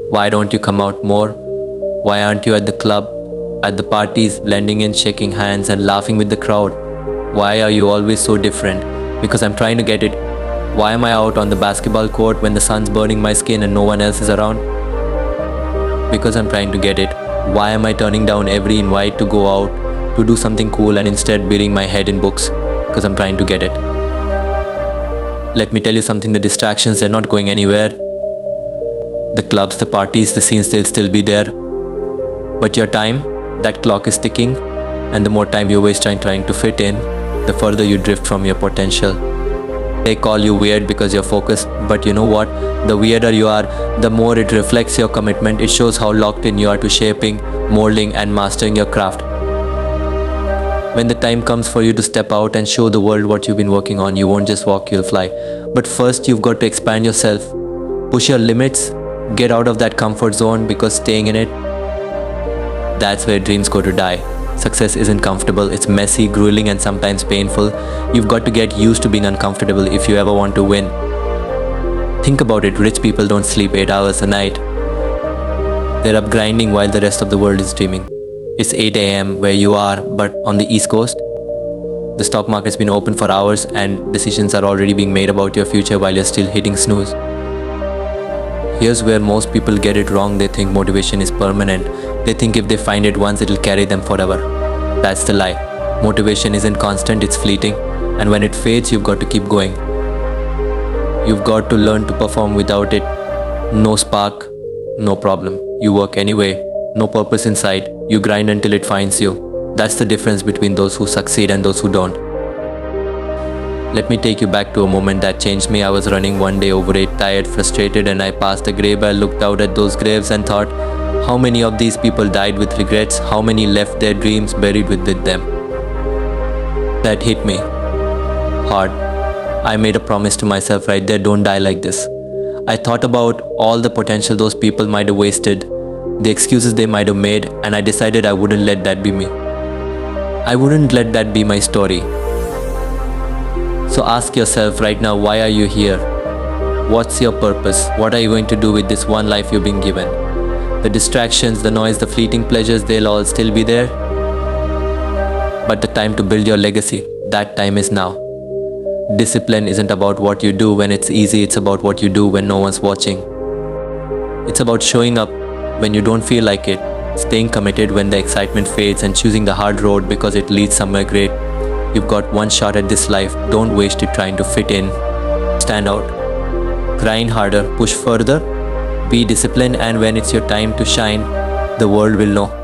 Why don't you come out more? Why aren't you at the club, at the parties, blending in, shaking hands, and laughing with the crowd? Why are you always so different? Because I'm trying to get it. Why am I out on the basketball court when the sun's burning my skin and no one else is around? Because I'm trying to get it. Why am I turning down every invite to go out, to do something cool, and instead burying my head in books? Because I'm trying to get it. Let me tell you something, the distractions, they're not going anywhere. The clubs, the parties, the scenes, they'll still be there. But your time, that clock is ticking, and the more time you waste trying to fit in, the further you drift from your potential. They call you weird because you're focused, but you know what? The weirder you are, the more it reflects your commitment. It shows how locked in you are to shaping, molding, and mastering your craft. When the time comes for you to step out and show the world what you've been working on, you won't just walk, you'll fly. But first, you've got to expand yourself, push your limits, get out of that comfort zone, because staying in it, that's where dreams go to die. Success isn't comfortable, it's messy, grueling, and sometimes painful. You've got to get used to being uncomfortable if you ever want to win. Think about it, rich people don't sleep 8 hours a night. They're up grinding while the rest of the world is dreaming. It's 8 a.m. where you are, but on the East Coast, the stock market's been open for hours and decisions are already being made about your future while you're still hitting snooze. Here's where most people get it wrong. They think motivation is permanent. They think if they find it once, it'll carry them forever. That's the lie. Motivation isn't constant, it's fleeting. And when it fades, you've got to keep going. You've got to learn to perform without it. No spark, no problem. You work anyway, no purpose inside. You grind until it finds you. That's the difference between those who succeed and those who don't. Let me take you back to a moment that changed me. I was running one day, overweight, tired, frustrated, and I passed a grave. I looked out at those graves and thought, how many of these people died with regrets? How many left their dreams buried within them? That hit me hard. I made a promise to myself right there, don't die like this. I thought about all the potential those people might have wasted, the excuses they might have made, and I decided I wouldn't let that be me. I wouldn't let that be my story. So ask yourself right now, why are you here? What's your purpose? What are you going to do with this one life you've been given? The distractions, the noise, the fleeting pleasures, they'll all still be there. But the time to build your legacy, that time is now. Discipline isn't about what you do when it's easy, it's about what you do when no one's watching. It's about showing up when you don't feel like it, staying committed when the excitement fades, and choosing the hard road because it leads somewhere great. You've got one shot at this life, don't waste it trying to fit in. Stand out, grind harder, push further, be disciplined, and when it's your time to shine, the world will know.